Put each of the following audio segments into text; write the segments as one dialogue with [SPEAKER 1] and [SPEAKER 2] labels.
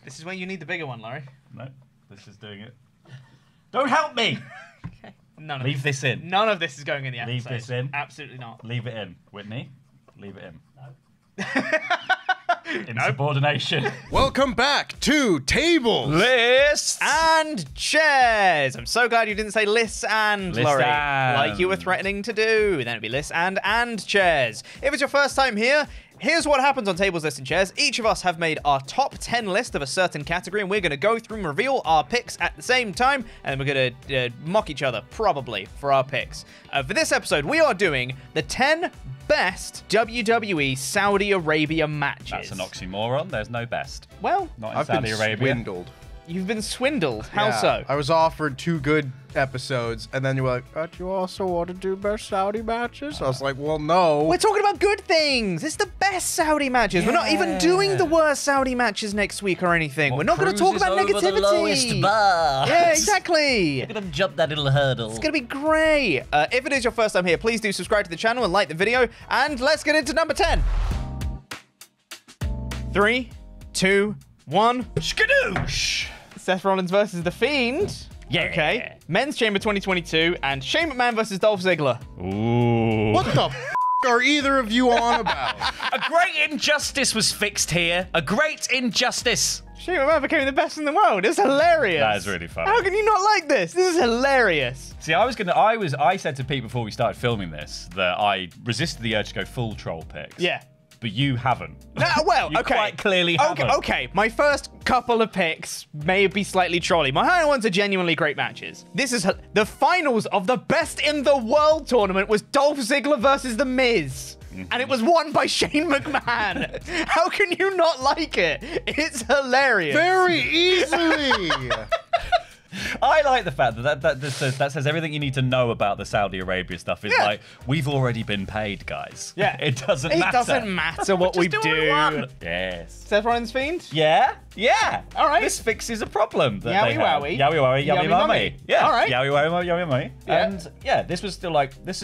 [SPEAKER 1] This is when you need the bigger one, Laurie.
[SPEAKER 2] No, this is doing it. Don't help me!
[SPEAKER 1] Okay.
[SPEAKER 2] Leave this in.
[SPEAKER 1] None of this is going in the episode.
[SPEAKER 2] Leave this in.
[SPEAKER 1] Absolutely not.
[SPEAKER 2] Leave it in. Whitney, leave it in.
[SPEAKER 1] No.
[SPEAKER 2] Insubordination.
[SPEAKER 3] Welcome back to Tables,
[SPEAKER 1] Lists, and Chairs. I'm so glad you didn't say lists and,
[SPEAKER 2] List
[SPEAKER 1] Laurie,
[SPEAKER 2] and.
[SPEAKER 1] like you were threatening to do. Then it'd be lists and chairs. If it's your first time here, here's what happens on Tables, Lists, and Chairs. Each of us have made our top 10 list of a certain category, and we're going to go through and reveal our picks at the same time, and then we're going to mock each other, probably, for our picks. For this episode, we are doing the 10 best WWE Saudi Arabia matches.
[SPEAKER 2] That's an oxymoron. There's no best.
[SPEAKER 1] Well,
[SPEAKER 2] Not in
[SPEAKER 3] I've
[SPEAKER 2] Saudi
[SPEAKER 3] been
[SPEAKER 2] Arabia.
[SPEAKER 3] swindled.
[SPEAKER 1] you've been swindled. How
[SPEAKER 3] Yeah,
[SPEAKER 1] so?
[SPEAKER 3] I was offered 2 good episodes, and then you were like, "But you also want to do best Saudi matches?" I was like, "Well, no."
[SPEAKER 1] We're talking about good things. It's the best Saudi matches. We're not even doing the worst Saudi matches next week or anything. We're not going to talk about negativity.
[SPEAKER 4] The lowest bar.
[SPEAKER 1] Yeah, exactly.
[SPEAKER 4] Look at him jump that little hurdle.
[SPEAKER 1] It's going to be great. If it is your first time here, please do subscribe to the channel and like the video. And let's get into number 10. 3, 2, 1.
[SPEAKER 2] Skadoosh!
[SPEAKER 1] Seth Rollins versus The Fiend.
[SPEAKER 2] Yeah.
[SPEAKER 1] Okay. Men's Chamber 2022 and Shane McMahon versus Dolph Ziggler.
[SPEAKER 2] Ooh.
[SPEAKER 3] What the f are either of you on about?
[SPEAKER 2] A great injustice was fixed here. A great injustice.
[SPEAKER 1] Shane McMahon became the best in the world. It's hilarious.
[SPEAKER 2] That is really funny.
[SPEAKER 1] How can you not like this? This is hilarious.
[SPEAKER 2] See, I said to Pete before we started filming this that I resisted the urge to go full troll picks.
[SPEAKER 1] Yeah.
[SPEAKER 2] But you haven't.
[SPEAKER 1] Well,
[SPEAKER 2] You
[SPEAKER 1] okay.
[SPEAKER 2] quite clearly haven't.
[SPEAKER 1] Okay, my first couple of picks may be slightly trolly. My higher ones are genuinely great matches. This is the finals of the Best in the World tournament was Dolph Ziggler versus The Miz. And it was won by Shane McMahon. How can you not like it? It's hilarious.
[SPEAKER 3] Very easily.
[SPEAKER 2] I like the fact that says everything you need to know about the Saudi Arabia stuff. It's
[SPEAKER 1] Yeah.
[SPEAKER 2] like, we've already been paid, guys.
[SPEAKER 1] Yeah.
[SPEAKER 2] It doesn't matter.
[SPEAKER 1] It doesn't matter what we
[SPEAKER 2] Just do what we
[SPEAKER 1] do.
[SPEAKER 2] want. Yes.
[SPEAKER 1] Seth Rollins Fiend?
[SPEAKER 2] Yeah? Yeah.
[SPEAKER 1] All right.
[SPEAKER 2] This fixes a problem that
[SPEAKER 1] Yowie
[SPEAKER 2] they have.
[SPEAKER 1] wowie.
[SPEAKER 2] Yowie wowie, yummy
[SPEAKER 1] Yummy
[SPEAKER 2] mummy.
[SPEAKER 1] mummy.
[SPEAKER 2] Yeah.
[SPEAKER 1] All right.
[SPEAKER 2] Yowie wowie, yummy mummy.
[SPEAKER 1] Yeah.
[SPEAKER 2] And yeah, this is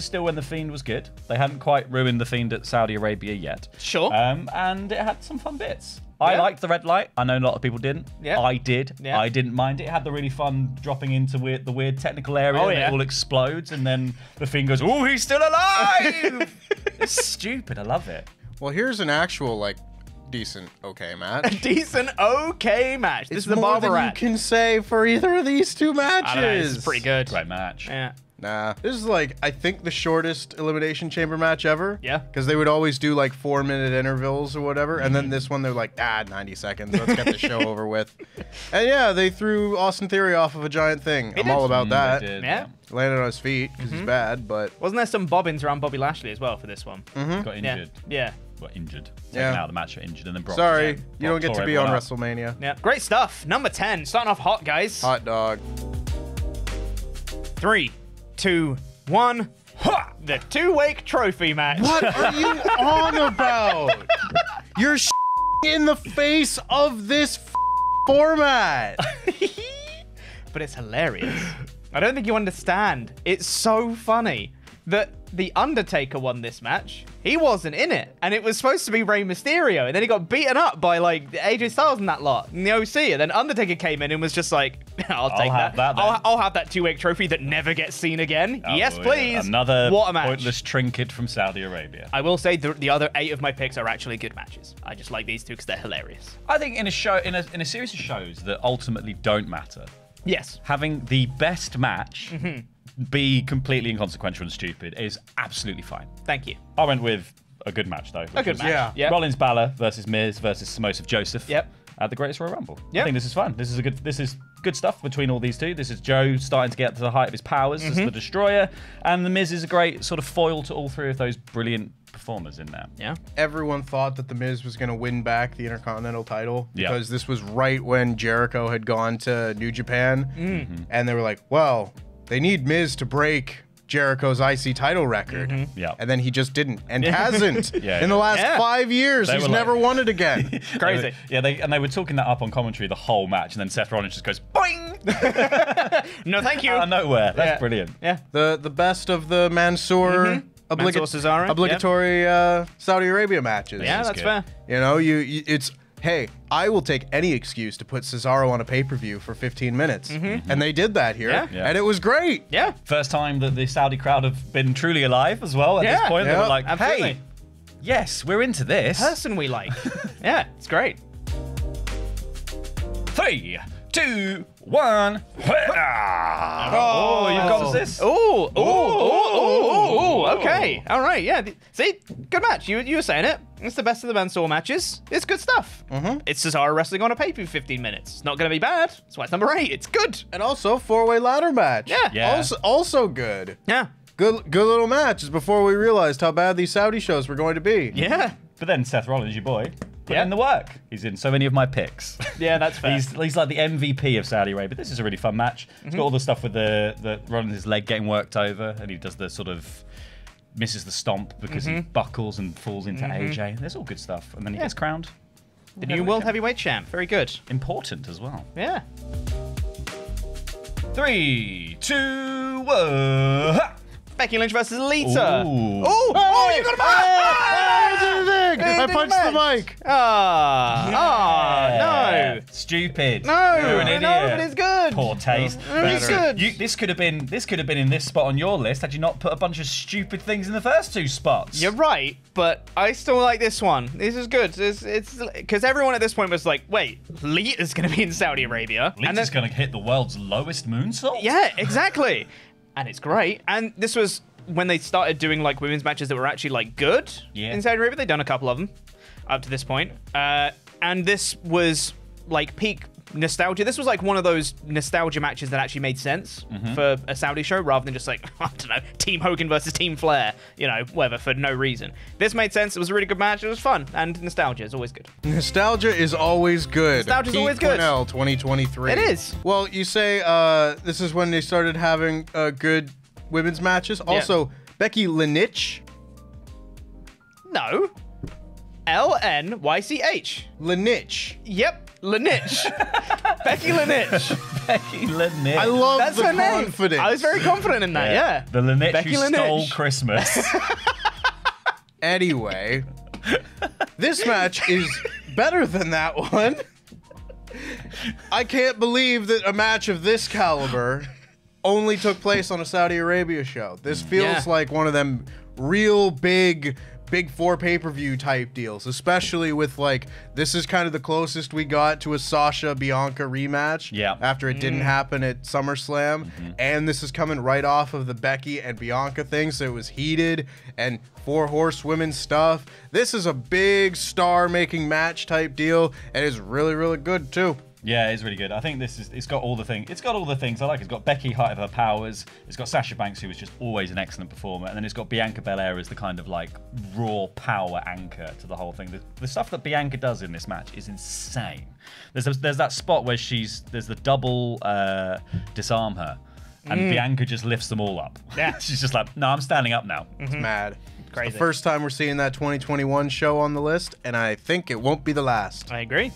[SPEAKER 2] still when The Fiend was good. They hadn't quite ruined The Fiend at Saudi Arabia yet.
[SPEAKER 1] Sure.
[SPEAKER 2] And it had some fun bits. I
[SPEAKER 1] Yeah.
[SPEAKER 2] liked the red light. I know a lot of people didn't.
[SPEAKER 1] Yeah.
[SPEAKER 2] I did.
[SPEAKER 1] Yeah.
[SPEAKER 2] I didn't mind it. It had the really fun dropping into the weird technical area
[SPEAKER 1] Oh,
[SPEAKER 2] and
[SPEAKER 1] yeah.
[SPEAKER 2] it all explodes and then The Fiend goes, "Oh, he's still alive!" It's stupid. I love it.
[SPEAKER 3] Well, here's an actual, like, decent okay match.
[SPEAKER 1] Decent okay match. This
[SPEAKER 3] It's
[SPEAKER 1] is the
[SPEAKER 3] more
[SPEAKER 1] Barber
[SPEAKER 3] than
[SPEAKER 1] Rat.
[SPEAKER 3] you can say for either of these 2 matches.
[SPEAKER 1] I don't know, it's pretty good.
[SPEAKER 2] Great match.
[SPEAKER 1] Yeah.
[SPEAKER 3] Nah, this is like, I think the shortest Elimination Chamber match ever.
[SPEAKER 1] Yeah.
[SPEAKER 3] Because they would always do like 4-minute intervals or whatever. And then this one, they're like, 90 seconds. Let's get the show over with. And yeah, they threw Austin Theory off of a giant thing. I'm
[SPEAKER 1] did.
[SPEAKER 3] all about that.
[SPEAKER 2] They did,
[SPEAKER 1] Yeah.
[SPEAKER 3] Landed on his feet because he's bad, but
[SPEAKER 1] Wasn't there some bobbins around Bobby Lashley as well for this one?
[SPEAKER 2] Got injured.
[SPEAKER 1] Yeah.
[SPEAKER 2] Got injured. Taken
[SPEAKER 3] Yeah.
[SPEAKER 2] out of the match for injured and then Brock.
[SPEAKER 3] sorry,
[SPEAKER 2] Brock
[SPEAKER 3] you don't get
[SPEAKER 2] tore
[SPEAKER 3] to be on
[SPEAKER 2] everyone up.
[SPEAKER 3] WrestleMania.
[SPEAKER 1] Yeah. Great stuff. Number 10. Starting off hot, guys.
[SPEAKER 3] Hot dog.
[SPEAKER 1] 3, 2, 1. Ha! The 2-week trophy match.
[SPEAKER 3] What are you on about? You're in the face of this format.
[SPEAKER 1] But it's hilarious. I don't think you understand. It's so funny that The Undertaker won this match. He wasn't in it. And it was supposed to be Rey Mysterio. And then he got beaten up by, like, AJ Styles and that lot in the OC. And then Undertaker came in and was just like, I'll take
[SPEAKER 2] have that then.
[SPEAKER 1] I'll have that 2-week trophy that never gets seen again.
[SPEAKER 2] Oh,
[SPEAKER 1] yes,
[SPEAKER 2] yeah.
[SPEAKER 1] please.
[SPEAKER 2] Another
[SPEAKER 1] What a match.
[SPEAKER 2] pointless trinket from Saudi Arabia.
[SPEAKER 1] I will say the other 8 of my picks are actually good matches. I just like these 2 because they're hilarious.
[SPEAKER 2] I think in a series of shows that ultimately don't matter,
[SPEAKER 1] Yes.
[SPEAKER 2] having the best match be completely inconsequential and stupid is absolutely fine.
[SPEAKER 1] Thank you.
[SPEAKER 2] I went with a good match though.
[SPEAKER 1] A good match.
[SPEAKER 3] Yeah.
[SPEAKER 1] Yep.
[SPEAKER 2] Rollins Balor versus Miz versus Samosa Joseph.
[SPEAKER 1] Yep.
[SPEAKER 2] At the Greatest Royal Rumble.
[SPEAKER 1] Yep.
[SPEAKER 2] I think this is fun. This is good stuff between all these 2. This is Joe starting to get to the height of his powers as the Destroyer, and the Miz is a great sort of foil to all 3 of those brilliant performers in there.
[SPEAKER 1] Yeah.
[SPEAKER 3] Everyone thought that The Miz was going to win back the Intercontinental title
[SPEAKER 2] Yeah.
[SPEAKER 3] because this was right when Jericho had gone to New Japan. And they were like, well, they need Miz to break Jericho's IC title record.
[SPEAKER 2] Yeah.
[SPEAKER 3] And then he just didn't and hasn't.
[SPEAKER 2] Yeah,
[SPEAKER 3] in the
[SPEAKER 2] yeah.
[SPEAKER 3] last
[SPEAKER 1] Yeah.
[SPEAKER 3] 5 years,
[SPEAKER 2] They
[SPEAKER 3] he's
[SPEAKER 2] were like-
[SPEAKER 3] never won it again.
[SPEAKER 1] Crazy.
[SPEAKER 2] They were talking that up on commentary the whole match, and then Seth Rollins just goes boing
[SPEAKER 1] No, thank you.
[SPEAKER 2] out of nowhere. That's
[SPEAKER 1] Yeah.
[SPEAKER 2] brilliant.
[SPEAKER 1] Yeah.
[SPEAKER 3] The best of the Mansoor
[SPEAKER 1] Mansoor Cesaro,
[SPEAKER 3] obligatory Saudi Arabia matches.
[SPEAKER 1] Yeah,
[SPEAKER 2] is
[SPEAKER 1] that's
[SPEAKER 2] good.
[SPEAKER 1] fair.
[SPEAKER 3] You know, it's hey, I will take any excuse to put Cesaro on a pay-per-view for 15 minutes. And they did that here,
[SPEAKER 1] Yeah.
[SPEAKER 3] and it was great.
[SPEAKER 1] Yeah.
[SPEAKER 2] First time that the Saudi crowd have been truly alive as well at this point. They
[SPEAKER 3] Yeah,
[SPEAKER 2] were like,
[SPEAKER 1] absolutely.
[SPEAKER 2] hey, yes, we're into this.
[SPEAKER 1] Person we like. Yeah, it's great.
[SPEAKER 2] 3, 2, 1. Oh, you've got this.
[SPEAKER 1] Oh, okay. All right, yeah. See, good match. You were saying it. It's the best of the Mansoor matches. It's good stuff. It's Cesaro wrestling on a pay-per-view 15 minutes. It's not going to be bad. That's why it's number 8. It's good.
[SPEAKER 3] And also, 4-way ladder match.
[SPEAKER 1] Yeah.
[SPEAKER 2] Yeah.
[SPEAKER 3] Also good.
[SPEAKER 1] Yeah.
[SPEAKER 3] Good little matches before we realized how bad these Saudi shows were going to be.
[SPEAKER 1] Yeah.
[SPEAKER 2] But then Seth Rollins, your boy, put in the work. He's in so many of my picks.
[SPEAKER 1] Yeah, that's fair.
[SPEAKER 2] He's like the MVP of Saudi Arabia. This is a really fun match. It's got all the stuff with the Rollins' leg getting worked over, and he does the sort of misses the stomp because he buckles and falls into AJ. There's all good stuff, and then he gets crowned.
[SPEAKER 1] The new World Heavyweight Champ. Very good.
[SPEAKER 2] Important as well.
[SPEAKER 1] Yeah.
[SPEAKER 2] 3, 2, 1.
[SPEAKER 1] Becky Lynch versus Lita.
[SPEAKER 2] Ooh.
[SPEAKER 1] Oh, you got him!
[SPEAKER 3] I did the thing! I
[SPEAKER 1] did
[SPEAKER 3] punched the
[SPEAKER 1] match.
[SPEAKER 3] mic!
[SPEAKER 1] No.
[SPEAKER 2] Stupid.
[SPEAKER 1] No,
[SPEAKER 2] You're an idiot.
[SPEAKER 1] no, but it's good.
[SPEAKER 2] Poor taste.
[SPEAKER 1] It's good.
[SPEAKER 2] This could have been in this spot on your list had you not put a bunch of stupid things in the first 2 spots.
[SPEAKER 1] You're right, but I still like this one. This is good. It's because everyone at this point was like, wait, Lita's going to be in Saudi Arabia.
[SPEAKER 2] Lita's going to hit the world's lowest moonsault?
[SPEAKER 1] Yeah, exactly. And it's great. And this was when they started doing like women's matches that were actually like good in Saudi Arabia. They'd done a couple of them up to this point. And this was like peak nostalgia. This was like one of those nostalgia matches that actually made sense for a Saudi show rather than just like, I don't know, Team Hogan versus Team Flair, you know, whatever, for no reason. This made sense. It was a really good match. It was fun. And nostalgia is always good.
[SPEAKER 3] Nostalgia is always good.
[SPEAKER 1] Nostalgia's always good.
[SPEAKER 3] Quinnell 2023.
[SPEAKER 1] It is.
[SPEAKER 3] Well, you say this is when they started having good women's matches. Also, Becky Lynch.
[SPEAKER 1] No. Lynch.
[SPEAKER 3] Lynch.
[SPEAKER 1] Yep. Lynch. Becky Lynch.
[SPEAKER 2] Becky Lynch.
[SPEAKER 3] I love
[SPEAKER 1] That's
[SPEAKER 3] the
[SPEAKER 1] her name.
[SPEAKER 3] confidence.
[SPEAKER 1] I was very confident in that, yeah.
[SPEAKER 2] The Lynch
[SPEAKER 1] Becky
[SPEAKER 2] who
[SPEAKER 1] Lynch.
[SPEAKER 2] stole Christmas.
[SPEAKER 3] Anyway, this match is better than that one. I can't believe that a match of this caliber only took place on a Saudi Arabia show. This feels like one of them real big 4 pay-per-view type deals, especially with like, this is kind of the closest we got to a Sasha Bianca rematch after it didn't happen at SummerSlam. And this is coming right off of the Becky and Bianca thing, so it was heated and 4 horsewomen stuff. This is a big star-making match type deal, and it's really, really good too.
[SPEAKER 2] Yeah, it's really good. I think it's got all the things. It's got all the things I like. It's got Becky, height of her powers. It's got Sasha Banks, who was just always an excellent performer. And then it's got Bianca Belair as the kind of like raw power anchor to the whole thing. The stuff that Bianca does in this match is insane. There's that spot where there's the double disarm her. And Bianca just lifts them all up.
[SPEAKER 1] Yeah.
[SPEAKER 2] She's just like, no, I'm standing up now.
[SPEAKER 3] It's mad.
[SPEAKER 1] Crazy.
[SPEAKER 3] It's the first time we're seeing that 2021 show on the list, and I think it won't be the last.
[SPEAKER 1] I agree.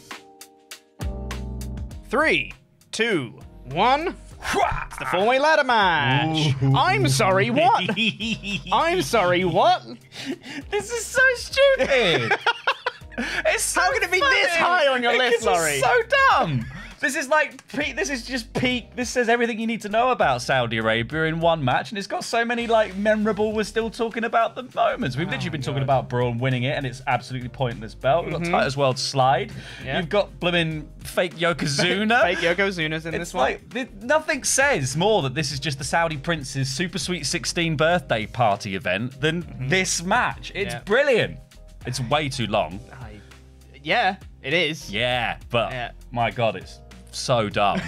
[SPEAKER 1] 3, 2, 1. It's the 4-way ladder match.
[SPEAKER 2] Ooh.
[SPEAKER 1] I'm sorry, what? I'm sorry, what?
[SPEAKER 2] This is so stupid. It's so
[SPEAKER 1] How can it be this high on your list, Laurie?
[SPEAKER 2] It's so dumb. This is like peak. This is just peak. This says everything you need to know about Saudi Arabia in one match, and it's got so many like memorable. We're still talking about the moments. We've literally been talking about Braun winning it, and it's absolutely pointless belt. We've got Titus World slide.
[SPEAKER 1] Yeah.
[SPEAKER 2] You've got blooming fake Yokozuna.
[SPEAKER 1] Fake Yokozuna's in
[SPEAKER 2] It's
[SPEAKER 1] this one.
[SPEAKER 2] like nothing says more that this is just the Saudi Prince's Super Sweet 16 birthday party event than this match. It's brilliant. It's way too long.
[SPEAKER 1] Yeah, it is.
[SPEAKER 2] Yeah, but my God, it's so dumb.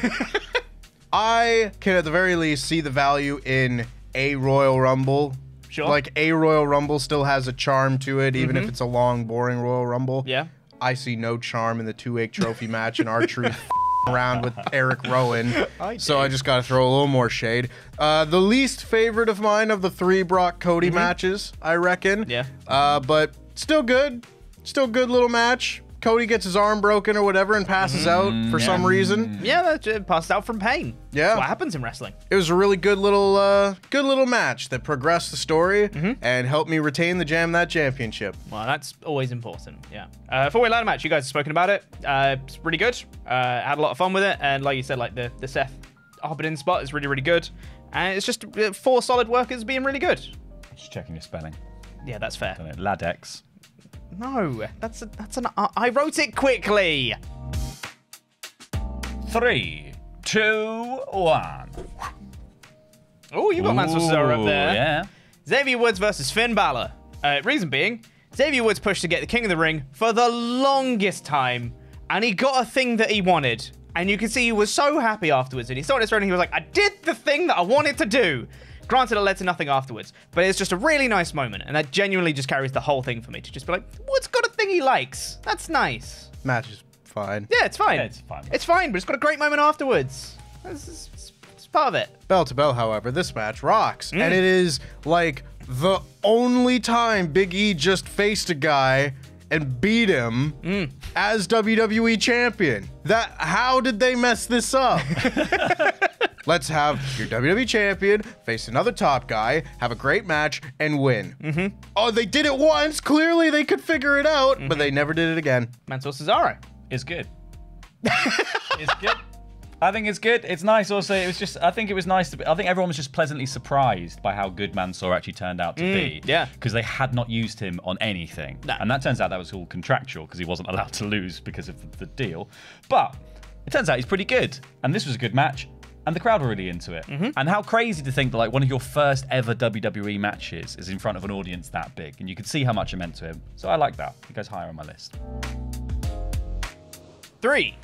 [SPEAKER 3] I can at the very least see the value in a Royal Rumble.
[SPEAKER 1] Sure.
[SPEAKER 3] Like a Royal Rumble still has a charm to it, even if it's a long, boring Royal Rumble.
[SPEAKER 1] Yeah.
[SPEAKER 3] I see no charm in the 2-week trophy match and R-Truth around with Eric Rowan. So I just got to throw a little more shade. The least favorite of mine of the 3 Brock Cody matches, I reckon.
[SPEAKER 1] Yeah.
[SPEAKER 3] But still good. Still good little match. Cody gets his arm broken or whatever and passes out for some reason.
[SPEAKER 1] Yeah, that passes out from pain.
[SPEAKER 3] Yeah.
[SPEAKER 1] That's what happens in wrestling.
[SPEAKER 3] It was a really good little match that progressed the story and helped me retain the Jam That Championship.
[SPEAKER 1] Well, that's always important, yeah. Four-way ladder match, you guys have spoken about it. It's really good. Had a lot of fun with it, and like you said, like the Seth hopping-in spot is really, really good. And it's just 4 solid workers being really good.
[SPEAKER 2] Just checking your spelling.
[SPEAKER 1] Yeah, that's fair.
[SPEAKER 2] Don't know, Ladex.
[SPEAKER 1] No, I wrote it quickly.
[SPEAKER 2] 3, 2, 1.
[SPEAKER 1] Oh, you got Mansoor Cesaro up there.
[SPEAKER 2] Yeah.
[SPEAKER 1] Xavier Woods versus Finn Balor. Reason being, Xavier Woods pushed to get the King of the Ring for the longest time, and he got a thing that he wanted. And you can see he was so happy afterwards. And he saw this run and he was like, I did the thing that I wanted to do. Granted, it led to nothing afterwards, but it's just a really nice moment, and that genuinely just carries the whole thing for me to just be like, Woods got a thing he likes. That's nice.
[SPEAKER 3] Match is fine.
[SPEAKER 1] Yeah, it's fine.
[SPEAKER 2] Yeah, it's fine.
[SPEAKER 1] It's fine, but it's got a great moment afterwards. It's part of it.
[SPEAKER 3] Bell to bell, however, this match rocks. And it is like the only time Big E just faced a guy and beat him as WWE champion. How did they mess this up? Let's have your WWE champion face another top guy, have a great match, and win. Oh, they did it once. Clearly they could figure it out, but they never did it again.
[SPEAKER 1] Mansoor Cesaro.
[SPEAKER 2] It's good. It's good. I think it's good. It's nice also. It was just, I think it was nice I think everyone was just pleasantly surprised by how good Mansoor actually turned out to be.
[SPEAKER 1] Yeah.
[SPEAKER 2] Because they had not used him on anything.
[SPEAKER 1] No.
[SPEAKER 2] And that turns out that was all contractual because he wasn't allowed to lose because of the deal. But it turns out he's pretty good. And this was a good match. And the crowd were really into it. And how crazy to think that like one of your first ever WWE matches is in front of an audience that big. And you could see how much it meant to him. So I like that. He goes higher on my list.
[SPEAKER 1] 3,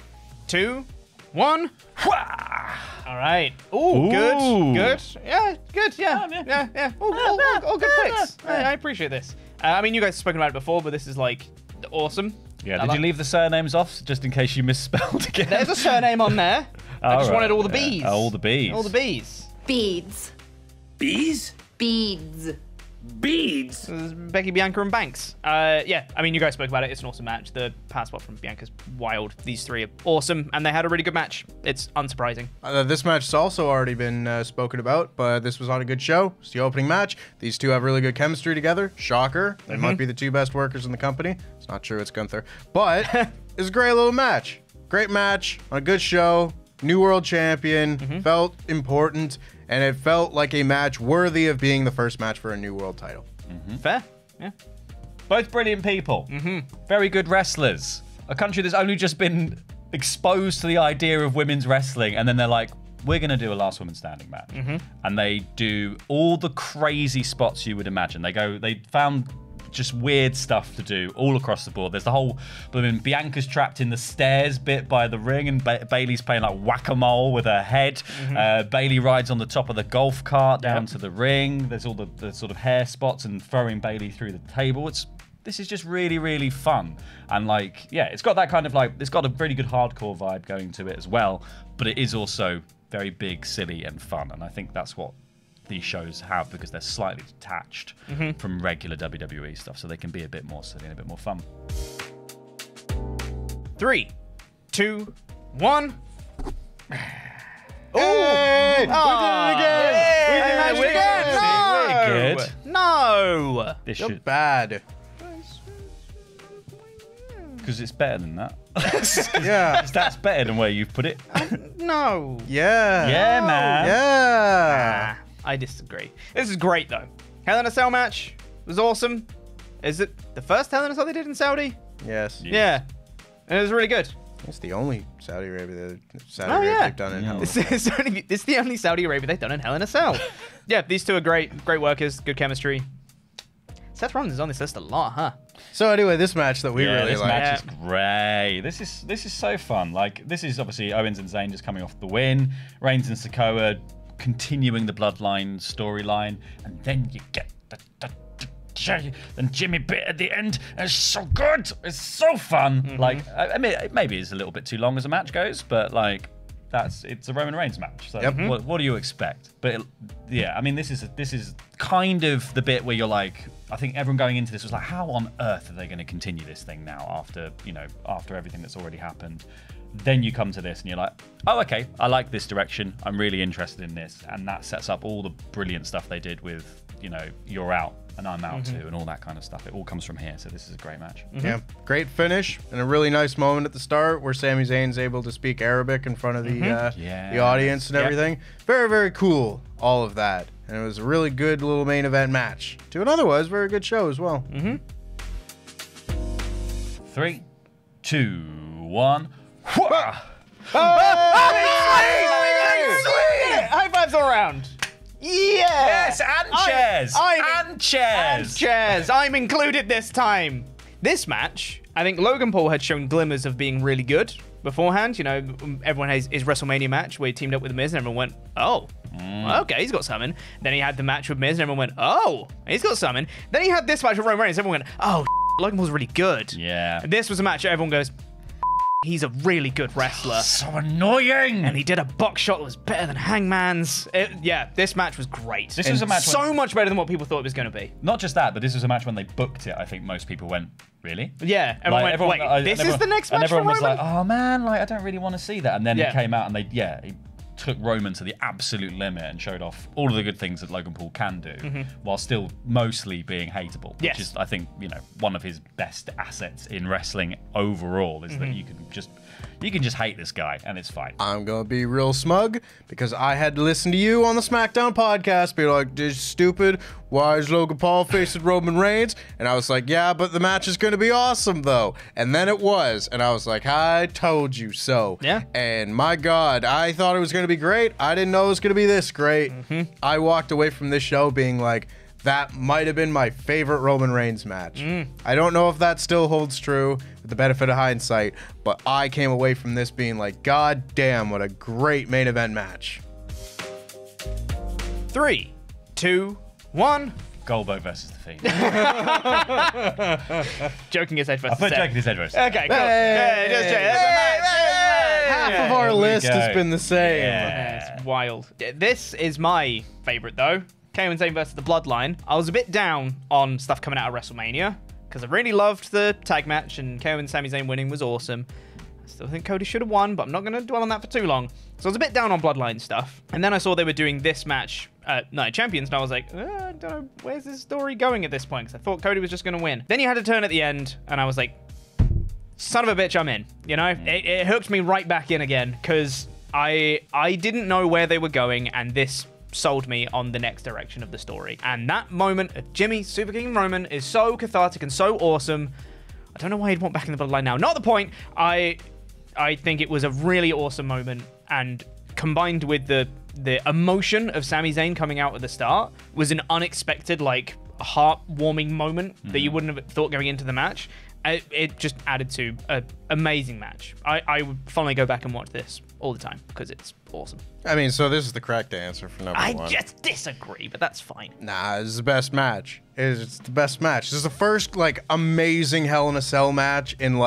[SPEAKER 1] 2, 1. All right. Ooh, good. Good. Yeah, good. Yeah. Yeah. All good picks. I appreciate this. I mean, you guys have spoken about it before, but this is like awesome.
[SPEAKER 2] Yeah, did you leave the surnames off just in case you misspelled again?
[SPEAKER 1] There's a surname on there. I just wanted all the B's.
[SPEAKER 2] All the B's.
[SPEAKER 1] All the B's.
[SPEAKER 5] Beads.
[SPEAKER 6] Bees?
[SPEAKER 5] Beads.
[SPEAKER 6] Beads?
[SPEAKER 1] This is Becky, Bianca, and Banks. Yeah, I mean, you guys spoke about it. It's an awesome match. The pass spot from Bianca's wild. These three are awesome, and they had a really good match. It's unsurprising.
[SPEAKER 3] This match has also already been spoken about, but this was on a good show. It's the opening match. These two have really good chemistry together. Shocker. They might be the two best workers in the company. It's not true. It's Gunther. But it's a great little match. Great match on a good show. New world champion. Felt important. And it felt like a match worthy of being the first match for a new world title.
[SPEAKER 1] Fair. Yeah.
[SPEAKER 2] Both brilliant people. Very good wrestlers. A country that's only just been exposed to the idea of women's wrestling, and then they're like, we're going to do a last woman standing match. And they do all the crazy spots you would imagine. They found just weird stuff to do all across the board. There's the whole, Bianca's trapped in the stairs bit by the ring, and Bayley's playing like whack-a-mole with her head. Bayley rides on the top of the golf cart down to the ring. There's all the sort of hair spots and throwing Bayley through the table. This is just really, really fun. And like, yeah, it's got that kind of like, it's got a really good hardcore vibe going to it as well, but it is also very big, silly, and fun. And I think that's what these shows have, because they're slightly detached from regular WWE stuff, so they can be a bit more silly and a bit more fun.
[SPEAKER 1] 3, 2, 1.
[SPEAKER 3] Hey!
[SPEAKER 1] We did it again!
[SPEAKER 2] We're good.
[SPEAKER 1] No!
[SPEAKER 2] This
[SPEAKER 3] You're
[SPEAKER 2] should,
[SPEAKER 3] bad.
[SPEAKER 2] because it's better than that.
[SPEAKER 3] Yeah.
[SPEAKER 2] That's better than where you've put it.
[SPEAKER 1] No.
[SPEAKER 3] Yeah.
[SPEAKER 2] Yeah, man.
[SPEAKER 3] Yeah.
[SPEAKER 1] I disagree. This is great, though. Hell in a Cell match was awesome. Is it the first Hell in a Cell they did in Saudi?
[SPEAKER 3] Yes.
[SPEAKER 1] Yeah. And it was really good.
[SPEAKER 3] It's the only Saudi Arabia
[SPEAKER 1] yeah.
[SPEAKER 3] they've done in hell.
[SPEAKER 1] This is the only Saudi Arabia they've done in Hell in a Cell. Yeah, these two are great. Great workers. Good chemistry. Seth Rollins is on this list a lot, huh?
[SPEAKER 3] So anyway, this match that we really
[SPEAKER 2] this
[SPEAKER 3] like.
[SPEAKER 2] match is great. This is so fun. Like, this is obviously Owens and Zayn just coming off the win. Reigns and Sikoa continuing the Bloodline storyline, and then you get then Jimmy bit at the end. And it's so good. It's so fun. Like, I mean, maybe it's a little bit too long as a match goes, but like, it's a Roman Reigns match. So
[SPEAKER 3] Yep.
[SPEAKER 2] what do you expect? But yeah, I mean, this is kind of the bit where you're like, I think everyone going into this was like, how on earth are they going to continue this thing now after everything that's already happened? Then you come to this and you're like, oh, okay, I like this direction. I'm really interested in this. And that sets up all the brilliant stuff they did with, you're out and I'm out too, and all that kind of stuff. It all comes from here. So this is a great match.
[SPEAKER 3] Yeah, great finish and a really nice moment at the start where Sami Zayn's able to speak Arabic in front of the audience and everything. Very, very cool, all of that. And it was a really good little main event match to an otherwise very good show as well.
[SPEAKER 2] 3, 2, 1.
[SPEAKER 1] High fives all around.
[SPEAKER 2] Yes, and chairs.
[SPEAKER 1] And chairs. I'm included this time. This match, I think Logan Paul had shown glimmers of being really good beforehand. Everyone has his WrestleMania match where he teamed up with The Miz and everyone went, oh, okay, he's got something. Then he had the match with Miz and everyone went, oh, he's got something. Then he had this match with Roman Reigns. Everyone went, oh, Logan Paul's really good.
[SPEAKER 2] Yeah.
[SPEAKER 1] And this was a match where everyone goes, he's a really good wrestler.
[SPEAKER 2] So annoying.
[SPEAKER 1] And he did a box shot that was better than Hangman's. This match was great.
[SPEAKER 2] This was a match
[SPEAKER 1] so much better than what people thought it was going to be.
[SPEAKER 2] Not just that, but this was a match when they booked it. I think most people went, really?
[SPEAKER 1] Yeah, everyone went, wait, this is the next match
[SPEAKER 2] and everyone
[SPEAKER 1] for
[SPEAKER 2] was
[SPEAKER 1] Roman?
[SPEAKER 2] like, oh man, I don't really want to see that. And then
[SPEAKER 1] Yeah.
[SPEAKER 2] he came out and he took Roman to the absolute limit and showed off all of the good things that Logan Paul can do, while still mostly being hateable.
[SPEAKER 1] Yes.
[SPEAKER 2] Which is, I think, one of his best assets in wrestling overall is that you can just hate this guy and it's fine.
[SPEAKER 3] I'm going to be real smug because I had to listen to you on the SmackDown podcast be like, this is stupid. Why is Logan Paul facing Roman Reigns? And I was like, yeah, but the match is going to be awesome, though. And then it was. And I was like, I told you so.
[SPEAKER 1] Yeah.
[SPEAKER 3] And my God, I thought it was going to be great. I didn't know it was going to be this great. I walked away from this show being like, that might have been my favorite Roman Reigns match. I don't know if that still holds true with the benefit of hindsight, but I came away from this being like, God damn, what a great main event match.
[SPEAKER 1] 3, 2, 1.
[SPEAKER 2] Goldberg versus The Fiend.
[SPEAKER 1] Joking his head
[SPEAKER 2] I
[SPEAKER 1] versus
[SPEAKER 2] put
[SPEAKER 1] Seth.
[SPEAKER 2] joking his head first.
[SPEAKER 1] Okay, cool. Yeah, just check. That's a match.
[SPEAKER 3] Half of our
[SPEAKER 2] here we
[SPEAKER 3] list
[SPEAKER 2] go.
[SPEAKER 3] has been the same.
[SPEAKER 2] Yeah.
[SPEAKER 1] It's wild. This is my favorite, though. Kane Zayn versus the Bloodline. I was a bit down on stuff coming out of WrestleMania because I really loved the tag match and Kane and Sami Zayn winning was awesome. I still think Cody should have won, but I'm not going to dwell on that for too long. So I was a bit down on Bloodline stuff. And then I saw they were doing this match at Night of Champions, and I was like, I don't know, where's this story going at this point? Because I thought Cody was just going to win. Then you had a turn at the end, and I was like, son of a bitch, I'm in. It hooked me right back in again because I didn't know where they were going, and this sold me on the next direction of the story. And that moment of Jimmy Super King Roman is so cathartic and so awesome. I don't know why he'd want back in the Bloodline now. Not the point. I think it was a really awesome moment, and combined with the emotion of Sami Zayn coming out at the start was an unexpected, heartwarming moment that you wouldn't have thought going into the match. It just added to an amazing match. I would finally go back and watch this all the time because it's awesome.
[SPEAKER 3] I mean, so this is the correct answer for number one.
[SPEAKER 1] I just disagree, but that's fine.
[SPEAKER 3] Nah, this is the best match. It's the best match. This is the first, amazing Hell in a Cell match in,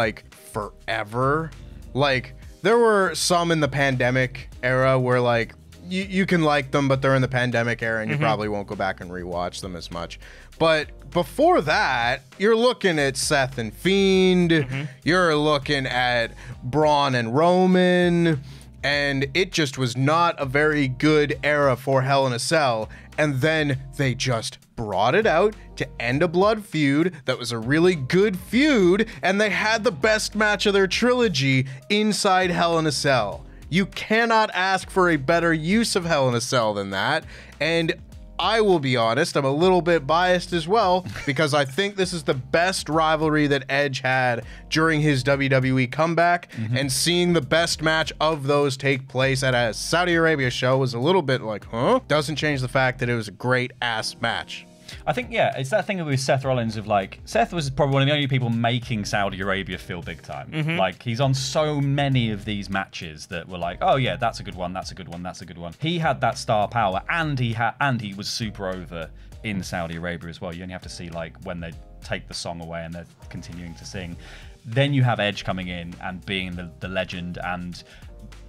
[SPEAKER 3] forever. There were some in the pandemic era where, you can like them, but they're in the pandemic era and you probably won't go back and rewatch them as much. But before that, you're looking at Seth and Fiend. You're looking at Braun and Roman. And it just was not a very good era for Hell in a Cell. And then they just brought it out to end a blood feud that was a really good feud. And they had the best match of their trilogy inside Hell in a Cell. You cannot ask for a better use of Hell in a Cell than that. And I will be honest, I'm a little bit biased as well, because I think this is the best rivalry that Edge had during his WWE comeback, and seeing the best match of those take place at a Saudi Arabia show was a little bit like, huh? Doesn't change the fact that it was a great-ass match.
[SPEAKER 2] I think, yeah, it's that thing with Seth Rollins of Seth was probably one of the only people making Saudi Arabia feel big time. He's on so many of these matches that were like, oh yeah, that's a good one, that's a good one, that's a good one. He had that star power, and he was super over in Saudi Arabia as well. You only have to see when they take the song away and they're continuing to sing. Then you have Edge coming in and being the legend and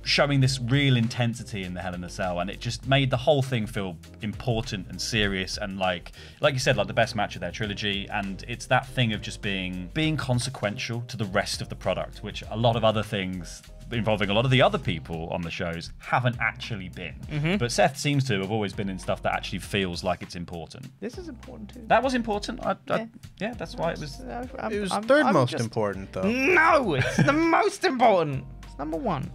[SPEAKER 2] showing this real intensity in the Hell in a Cell, and it just made the whole thing feel important and serious, and like you said, like the best match of their trilogy. And it's that thing of just being consequential to the rest of the product, which a lot of other things involving a lot of the other people on the shows haven't actually been. But Seth seems to have always been in stuff that actually feels like it's important.
[SPEAKER 1] This is important too.
[SPEAKER 2] That was important. Yeah, that's why it was.
[SPEAKER 3] It was third most important, though.
[SPEAKER 1] No, it's the most important. It's number one.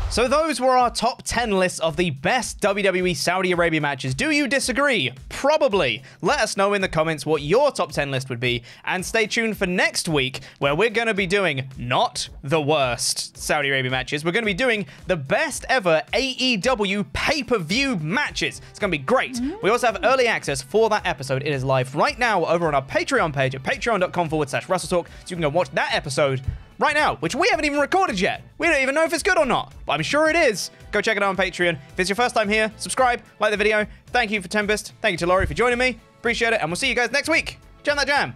[SPEAKER 1] So those were our top 10 lists of the best WWE Saudi Arabia matches. Do you disagree? Probably. Let us know in the comments what your top 10 list would be, and stay tuned for next week, where we're going to be doing not the worst Saudi Arabia matches. We're going to be doing the best ever AEW pay-per-view matches. It's going to be great. We also have early access for that episode. It is live right now over on our Patreon page at patreon.com/WrestleTalk, so you can go watch that episode right now, which we haven't even recorded yet. We don't even know if it's good or not, but I'm sure it is. Go check it out on Patreon. If it's your first time here, subscribe, like the video. Thank you for Tempest. Thank you to Laurie for joining me. Appreciate it, and we'll see you guys next week. Jam that jam.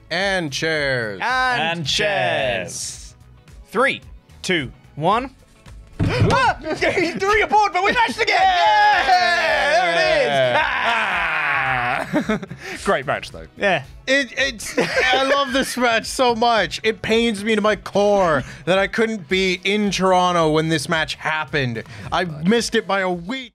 [SPEAKER 3] And cheers.
[SPEAKER 1] And cheers. 3, 2, 1. Ah! You threw your board, but we matched again! Yeah! There it is! Ah!
[SPEAKER 5] Great match, though.
[SPEAKER 1] Yeah.
[SPEAKER 3] I love this match so much. It pains me to my core that I couldn't be in Toronto when this match happened. I missed it by a week.